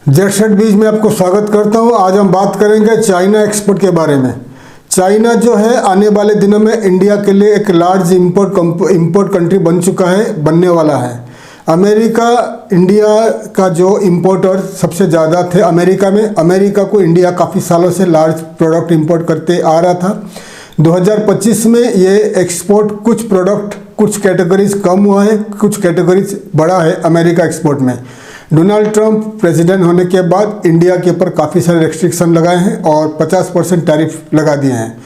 Jet set बीज में आपको स्वागत करता हूं। आज हम बात करेंगे चाइना एक्सपोर्ट के बारे में। चाइना जो है आने वाले दिनों में इंडिया के लिए एक लार्ज इंपोर्ट कंट्री बन चुका है, बनने वाला है। अमेरिका इंडिया का जो इंपोर्टर सबसे ज़्यादा थे अमेरिका में। अमेरिका को इंडिया काफ़ी सालों से लार्ज प्रोडक्ट इंपोर्ट करते आ रहा था। 2025 में ये एक्सपोर्ट कुछ प्रोडक्ट कुछ कैटेगरीज कम हुआ है, कुछ कैटेगरीज बढ़ा है अमेरिका एक्सपोर्ट में। डोनाल्ड ट्रंप प्रेसिडेंट होने के बाद इंडिया के ऊपर काफ़ी सारे रेस्ट्रिक्शन लगाए हैं और 50% टैरिफ लगा दिए हैं।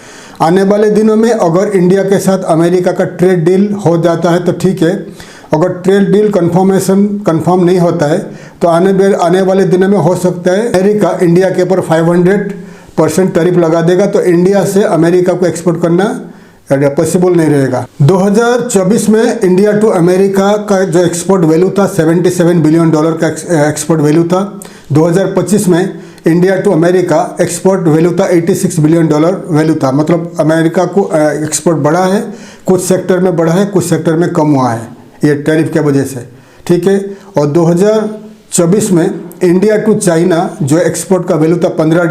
आने वाले दिनों में अगर इंडिया के साथ अमेरिका का ट्रेड डील हो जाता है तो ठीक है। अगर ट्रेड डील कंफर्म नहीं होता है तो आने वाले दिनों में हो सकता है अमेरिका इंडिया के ऊपर 500% टैरिफ लगा देगा, तो इंडिया से अमेरिका को एक्सपोर्ट करना पॉसिबल नहीं रहेगा। 2024 में इंडिया टू अमेरिका का जो एक्सपोर्ट वैल्यू था $77 बिलियन का एक्सपोर्ट वैल्यू था। 2025 में India to America export value था $86 बिलियन वैल्यू था। मतलब अमेरिका को एक्सपोर्ट बढ़ा है, कुछ सेक्टर में बढ़ा है, कुछ सेक्टर में कम हुआ है ये टैरिफ के वजह से, ठीक है। और 2024 में इंडिया टू चाइना जो एक्सपोर्ट का वैल्यू था $15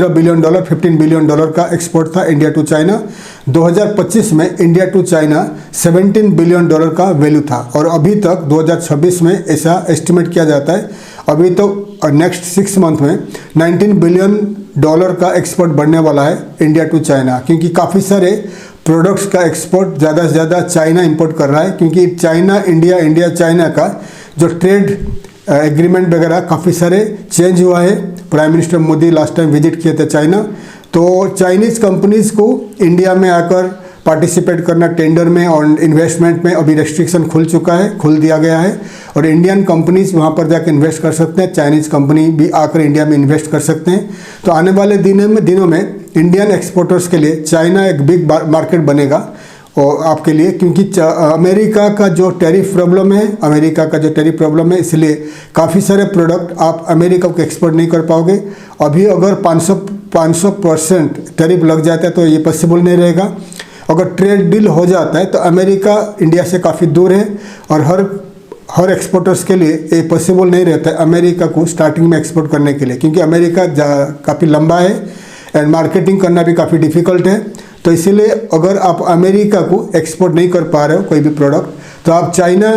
बिलियन, $15 बिलियन का एक्सपोर्ट था इंडिया टू चाइना। 2025 में इंडिया टू चाइना $17 बिलियन का वैल्यू था। और अभी तक 2026 में ऐसा एस्टिमेट किया जाता है, अभी तो नेक्स्ट 6 मंथ में $19 बिलियन का एक्सपोर्ट बढ़ने वाला है इंडिया टू चाइना, क्योंकि काफ़ी सारे प्रोडक्ट्स का एक्सपोर्ट ज़्यादा से ज़्यादा चाइना इंपोर्ट कर रहा है। क्योंकि चाइना इंडिया चाइना का जो ट्रेड एग्रीमेंट वगैरह काफ़ी सारे चेंज हुआ है। Prime minister Modi last time visit किए थे चाइना, तो चाइनीज़ कंपनीज़ को इंडिया में आकर पार्टिसिपेट करना टेंडर में और इन्वेस्टमेंट में अभी रेस्ट्रिक्शन खुल दिया गया है। और इंडियन कंपनीज वहाँ पर जाकर इन्वेस्ट कर सकते हैं, चाइनीज़ कंपनी भी आकर इंडिया में इन्वेस्ट कर सकते हैं। तो आने वाले दिनों में इंडियन एक्सपोर्टर्स के लिए चाइना एक बिग मार्केट बनेगा और आपके लिए, क्योंकि अमेरिका का जो टैरिफ प्रॉब्लम है, इसलिए काफ़ी सारे प्रोडक्ट आप अमेरिका को एक्सपोर्ट नहीं कर पाओगे। अभी अगर 500% टैरिफ लग जाता है तो ये पॉसिबल नहीं रहेगा। अगर ट्रेड डील हो जाता है तो अमेरिका इंडिया से काफ़ी दूर है और हर एक्सपोर्टर्स के लिए ये पॉसिबल नहीं रहता है अमेरिका को स्टार्टिंग में एक्सपोर्ट करने के लिए, क्योंकि अमेरिका काफ़ी लंबा है एंड मार्केटिंग करना भी काफ़ी डिफ़िकल्ट है। तो इसीलिए अगर आप अमेरिका को एक्सपोर्ट नहीं कर पा रहे हो कोई भी प्रोडक्ट, तो आप चाइना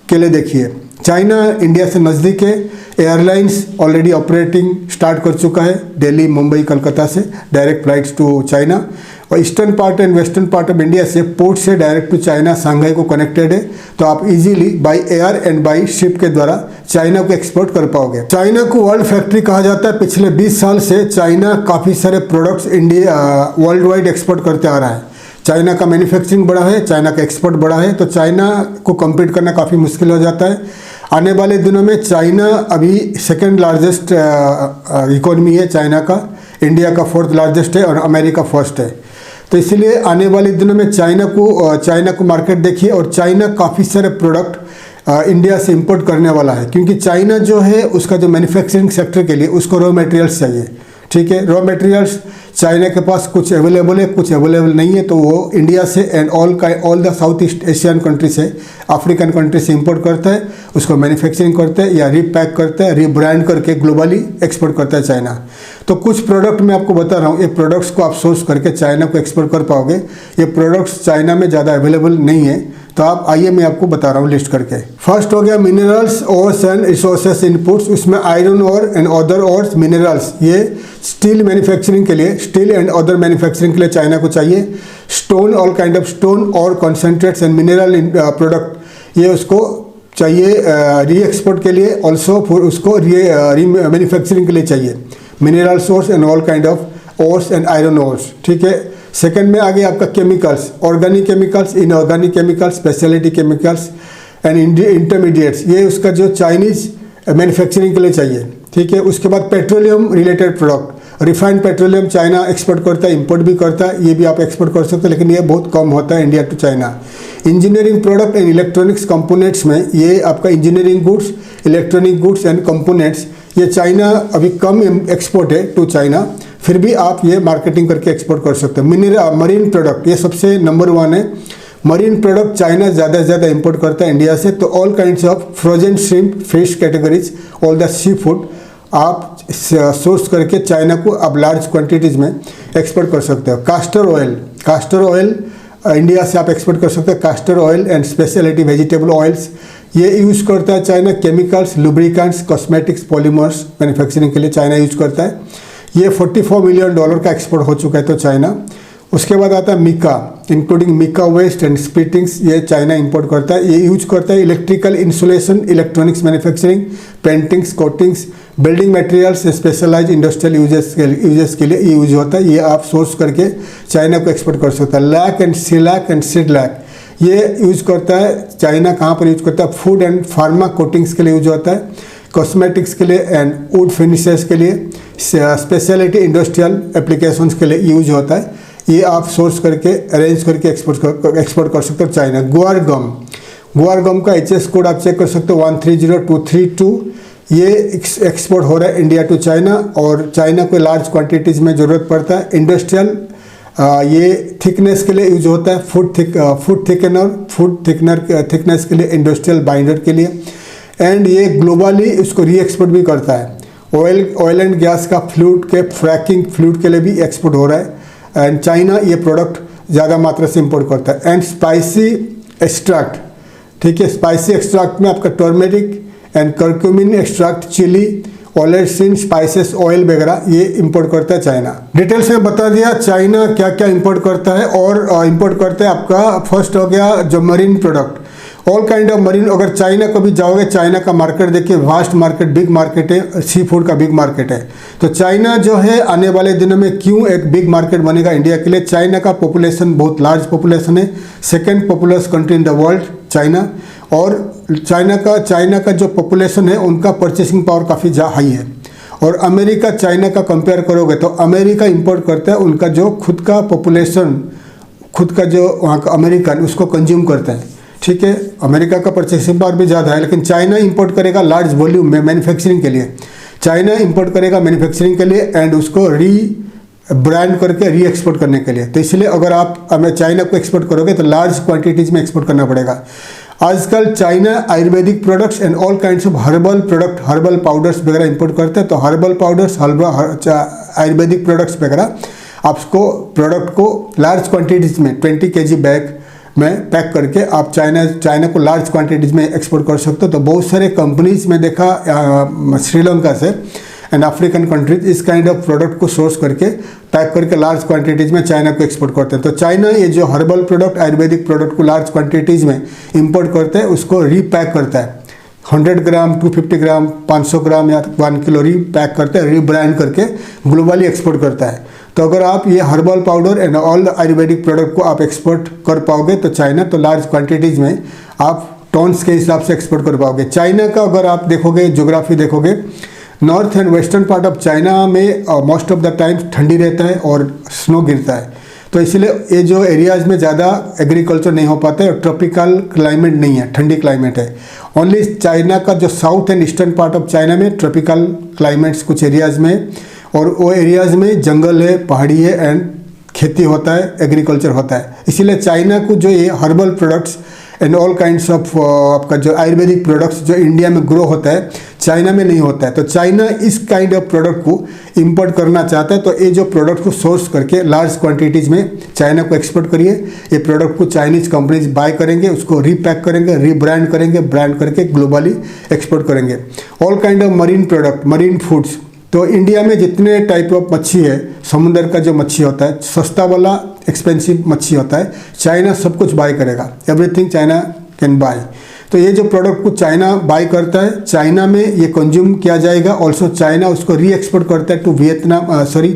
के लिए देखिए। चाइना इंडिया से नज़दीक है, एयरलाइंस ऑलरेडी ऑपरेटिंग स्टार्ट कर चुका है दिल्ली, मुंबई, कलकत्ता से डायरेक्ट फ्लाइट्स टू चाइना। और eastern part and western part of India से पोर्ट से डायरेक्ट टू चाइना, सांघाई को कनेक्टेड है, तो आप easily by air and by ship के द्वारा चाइना को एक्सपोर्ट कर पाओगे। चाइना को वर्ल्ड फैक्ट्री कहा जाता है। पिछले 20 साल से चाइना काफ़ी सारे प्रोडक्ट्स वर्ल्ड वाइड एक्सपोर्ट करते आ रहा है। चाइना का मैन्युफैक्चरिंग बड़ा है, चाइना का एक्सपोर्ट बड़ा है, तो चाइना को कम्पीट करना काफ़ी मुश्किल हो जाता है। आने वाले दिनों में चाइना अभी सेकेंड लार्जेस्ट इकोनॉमी है चाइना का, इंडिया का 4th लार्जेस्ट है और अमेरिका फर्स्ट है। तो इसलिए आने वाले दिनों में चाइना को मार्केट देखिए। और चाइना काफ़ी सारे प्रोडक्ट इंडिया से इंपोर्ट करने वाला है, क्योंकि चाइना जो है उसका जो मैन्युफैक्चरिंग सेक्टर के लिए उसको रॉ मटेरियल्स चाहिए, ठीक है। रॉ मटेरियल्स चाइना के पास कुछ अवेलेबल है, कुछ अवेलेबल नहीं है, तो वो इंडिया से and all the south east Asian country से, अफ्रीकन कंट्री से इंपोर्ट करता है, उसको मैन्युफैक्चरिंग करता है या रीपैक करता है, रीब्रांड करके ग्लोबली एक्सपोर्ट करता है चाइना। तो कुछ प्रोडक्ट मैं आपको बता रहा हूँ, ये प्रोडक्ट्स को आप सोर्स करके चाइना को एक्सपोर्ट कर पाओगे। ये प्रोडक्ट्स चाइना में ज़्यादा अवेलेबल नहीं है, तो आप आइए मैं आपको बता रहा हूँ लिस्ट करके। फर्स्ट हो गया minerals, ores and resources inputs. उसमें iron ore and other ores, minerals, ये स्टील मैन्युफैक्चरिंग के लिए, स्टील एंड अदर मैन्युफैक्चरिंग के लिए चाइना को चाहिए। Stone, all kind of stone और कॉन्सेंट्रेट्स एंड मिनरल प्रोडक्ट, ये उसको चाहिए री एक्सपोर्ट के लिए, ऑल्सो उसको री मैन्युफैक्चरिंग के लिए चाहिए। Mineral source and all kind of ores and iron ores, ठीक है। सेकंड में आ गया आपका chemicals, organic chemicals, inorganic chemicals, speciality chemicals and intermediates, ये उसका जो चाइनीज़ मैन्युफैक्चरिंग के लिए चाहिए, ठीक है। उसके बाद petroleum related product, refined petroleum China export करता है, इंपोर्ट भी करता है, ये भी आप एक्सपोर्ट कर सकते हैं, लेकिन ये बहुत कम होता है India to China. Engineering product and electronics components में ये आपका engineering goods, electronic goods and components, ये चाइना अभी कम एक्सपोर्ट है टू चाइना, फिर भी आप ये मार्केटिंग करके एक्सपोर्ट कर सकते हैं। मरीन प्रोडक्ट, ये सबसे नंबर 1 है। मरीन प्रोडक्ट चाइना ज़्यादा से ज़्यादा इंपोर्ट करता है इंडिया से, तो all kinds of frozen shrimp, fish categories, all the seafood, आप सोर्स करके चाइना को आप लार्ज क्वांटिटीज़ में एक्सपोर्ट कर सकते हो। कास्टर ऑयल इंडिया से आप एक्सपोर्ट कर सकते हैं। Caster oil and speciality vegetable oils ये यूज़ करता है China. Chemicals, lubricants, cosmetics, polymers manufacturing के लिए चाइना यूज करता है। ये $44 मिलियन का एक्सपोर्ट हो चुका है तो चाइना। उसके बाद आता है mica, including mica waste and splittings, ये चाइना इंपोर्ट करता है। ये यूज करता है electrical insulation, electronics manufacturing, paintings, coatings, building materials, specialize industrial uses के लिए ये यूज होता है। ये आप सोर्स करके चाइना को एक्सपोर्ट कर सकता है। लैक एंड सिलैक एंड सीडलैक ये यूज करता है चाइना। कहाँ पर यूज करता है? फूड एंड फार्मा कोटिंग्स के लिए यूज होता है, कॉस्मेटिक्स के लिए एंड वुड फिनिशेस के लिए, स्पेशलिटी इंडस्ट्रियल एप्लीकेशंस के लिए यूज होता है। ये आप सोर्स करके अरेंज करके एक्सपोर्ट कर सकते हो चाइना। गुआर गम का HS कोड आप चेक कर सकते हो 130232। ये एक्सपोर्ट हो रहा है इंडिया टू चाइना और चाइना को लार्ज क्वांटिटीज़ में ज़रूरत पड़ता है। इंडस्ट्रियल ये थिकनेस के लिए यूज होता है, फूड थिकनर थिकनेस के लिए, इंडस्ट्रियल बाइंडर के लिए, एंड ये ग्लोबली इसको री एक्सपोर्ट भी करता है। ऑयल एंड गैस का फ्लूइड के फ्रैकिंग फ्लूइड के लिए भी एक्सपोर्ट हो रहा है एंड चाइना ये प्रोडक्ट ज़्यादा मात्रा से इंपोर्ट करता है। एंड स्पाइसी एक्सट्रैक्ट, ठीक है, स्पाइसी एक्सट्रैक्ट में आपका turmeric and curcumin extract, chilli, oleoresin, spices oil वगैरह ये इंपोर्ट करता है चाइना। डिटेल्स में बता दिया चाइना क्या क्या इंपोर्ट करता है और इंपोर्ट करता है। आपका फर्स्ट हो गया जो marine product, all kind of marine. अगर चाइना को भी जाओगे, चाइना का मार्केट देखिए, वास्ट मार्केट, बिग मार्केट है, सी फूड का बिग मार्केट है। तो चाइना जो है आने वाले दिनों में क्यों एक बिग मार्केट बनेगा इंडिया के लिए? चाइना का पॉपुलेशन बहुत लार्ज पॉपुलेशन है, second populace country in the world China. और चाइना का जो पॉपुलेशन है उनका परचेसिंग पावर काफ़ी हाई है। और अमेरिका चाइना का कंपेयर करोगे तो अमेरिका इंपोर्ट करता है, उनका जो खुद का पॉपुलेशन, खुद का जो वहाँ का अमेरिकन उसको कंज्यूम करते हैं, ठीक है। अमेरिका का परचेसिंग पावर भी ज़्यादा है, लेकिन चाइना इंपोर्ट करेगा लार्ज वॉल्यूम में मैन्युफैक्चरिंग के लिए। चाइना इंपोर्ट करेगा मैन्युफैक्चरिंग के लिए एंड उसको ब्रांड करके री एक्सपोर्ट करने के लिए। तो इसलिए अगर आप चाइना को एक्सपोर्ट करोगे तो लार्ज क्वांटिटीज़ में एक्सपोर्ट करना पड़ेगा। आजकल China Ayurvedic products and all kinds of herbal product, herbal powders वगैरह इंपोर्ट करते हैं। तो हर्बल पाउडर्स, आयुर्वेदिक प्रोडक्ट्स वगैरह आपको प्रोडक्ट को लार्ज क्वांटिटीज़ में 20 kg बैग में पैक करके आप चाइना को लार्ज क्वांटिटीज़ में एक्सपोर्ट कर सकते हो। तो बहुत सारे कंपनीज में देखा श्रीलंका से एंड अफ्रीकन कंट्रीज इस काइंड ऑफ प्रोडक्ट को सोर्स करके पैक करके लार्ज क्वांटिटीज़ में चाइना को एक्सपोर्ट करते हैं। तो चाइना ये जो हर्बल प्रोडक्ट, आयुर्वेदिक प्रोडक्ट को लार्ज क्वांटिटीज़ में इंपोर्ट करते हैं, उसको रीपैक करता है। 100 ग्राम, 250 ग्राम, 500 ग्राम या 1 किलो रीपैक करते हैं, रीब्रांड करके ग्लोबली एक्सपोर्ट करता है। तो अगर आप ये herbal powder and all Ayurvedic product को आप एक्सपोर्ट कर पाओगे तो चाइना, तो लार्ज क्वांटिटीज़ में आप टॉन्स के हिसाब से एक्सपोर्ट कर पाओगे। चाइना का अगर आप देखोगे, ज्योग्राफी देखोगे, north and western part of China में मोस्ट ऑफ द टाइम ठंडी रहता है और स्नो गिरता है। तो इसलिए ये जो एरियाज़ में ज़्यादा एग्रीकल्चर नहीं हो पाता है और ट्रॉपिकल क्लाइमेट नहीं है, ठंडी क्लाइमेट है। ओनली चाइना का जो south and eastern part of China में ट्रॉपिकल क्लाइमेट्स कुछ एरियाज़ में, और वो एरियाज़ में जंगल है, पहाड़ी है एंड खेती होता है, एग्रीकल्चर होता है। इसीलिए चाइना को जो ये herbal products and all kinds of आपका जो आयुर्वेदिक प्रोडक्ट्स जो इंडिया में ग्रो होता है, चाइना में नहीं होता है। तो चाइना इस काइंड ऑफ प्रोडक्ट को इंपोर्ट करना चाहता है। तो ये जो प्रोडक्ट को सोर्स करके लार्ज क्वांटिटीज़ में चाइना को एक्सपोर्ट करिए। ये प्रोडक्ट को चाइनीज़ कंपनीज बाय करेंगे, उसको रीपैक करेंगे, रीब्रांड करेंगे, ब्रांड करके ग्लोबली एक्सपोर्ट करेंगे। All kind of marine product, marine foods, तो इंडिया में जितने टाइप ऑफ मच्छी है, समुद्र का जो मच्छी होता है, सस्ता वाला एक्सपेंसिव मच्छी होता है, चाइना सब कुछ बाय करेगा। Everything China can buy. तो ये जो प्रोडक्ट को चाइना बाय करता है, चाइना में ये कंज्यूम किया जाएगा। ऑल्सो चाइना उसको री एक्सपोर्ट करता है to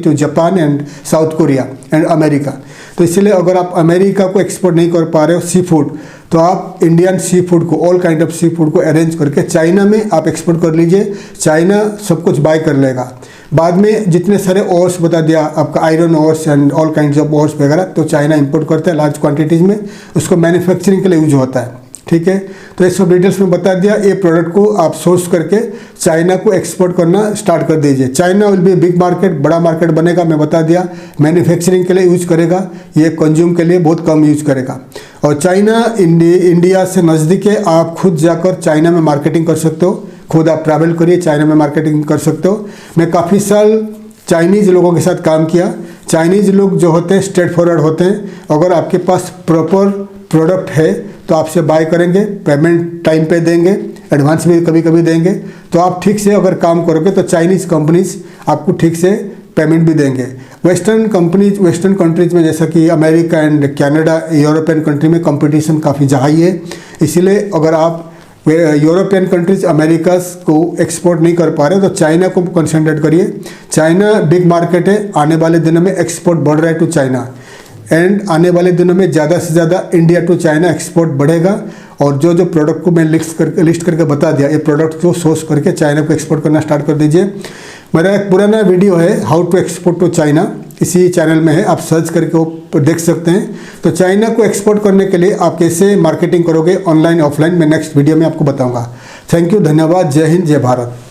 to Japan and South Korea and America. तो इसलिए अगर आप अमेरिका को एक्सपोर्ट नहीं कर पा रहे हो सी फूड, तो आप इंडियन सी फूड को, all kind of seafood को अरेंज करके चाइना में आप एक्सपोर्ट कर लीजिए। चाइना सब कुछ बाय कर लेगा। बाद में जितने सारे ओर्स बता दिया आपका, iron ores and all kinds of ores वगैरह, तो चाइना इंपोर्ट करता है लार्ज क्वांटिटीज़ में, उसको मैन्युफैक्चरिंग के लिए यूज होता है, ठीक है। तो ये सब डिटेल्स में बता दिया। ये प्रोडक्ट को आप सोर्स करके चाइना को एक्सपोर्ट करना स्टार्ट कर दीजिए। China will be big market, बड़ा मार्केट बनेगा, मैं बता दिया। मैन्युफैक्चरिंग के लिए यूज करेगा, ये कंज्यूम के लिए बहुत कम यूज करेगा। और चाइना इंडिया से नज़दीक है, आप खुद जाकर चाइना में मार्केटिंग कर सकते हो, खुद आप ट्रैवल करिए, चाइना में मार्केटिंग कर सकते हो। मैं काफ़ी साल चाइनीज़ लोगों के साथ काम किया। चाइनीज़ लोग जो होते हैं स्ट्रेट फॉरवर्ड होते हैं। अगर आपके पास प्रॉपर प्रोडक्ट है तो आपसे बाय करेंगे, पेमेंट टाइम पे देंगे, एडवांस भी कभी कभी देंगे। तो आप ठीक से अगर काम करोगे तो चाइनीज़ कंपनीज आपको ठीक से पेमेंट भी देंगे। वेस्टर्न कंट्रीज में जैसा कि America and Canada, European country में कंपटीशन काफ़ी हाई है। इसीलिए अगर आप यूरोपियन कंट्रीज अमेरिकाज को एक्सपोर्ट नहीं कर पा रहे तो चाइना को कंसंट्रेट करिए। चाइना बिग मार्केट है, आने वाले दिनों में एक्सपोर्ट बढ़ रहा है टू चाइना, एंड आने वाले दिनों में ज़्यादा से ज़्यादा इंडिया टू चाइना एक्सपोर्ट बढ़ेगा। और जो प्रोडक्ट को मैं लिस्ट करके बता दिया, ये प्रोडक्ट को सोर्स करके चाइना को एक्सपोर्ट करना स्टार्ट कर दीजिए। मेरा एक पुराना वीडियो है how to export to China, इसी चैनल में है, आप सर्च करके वो देख सकते हैं। तो चाइना को एक्सपोर्ट करने के लिए आप कैसे मार्केटिंग करोगे ऑनलाइन ऑफलाइन, मैं नेक्स्ट वीडियो में आपको बताऊंगा। थैंक यू, धन्यवाद, जय हिंद, जय भारत।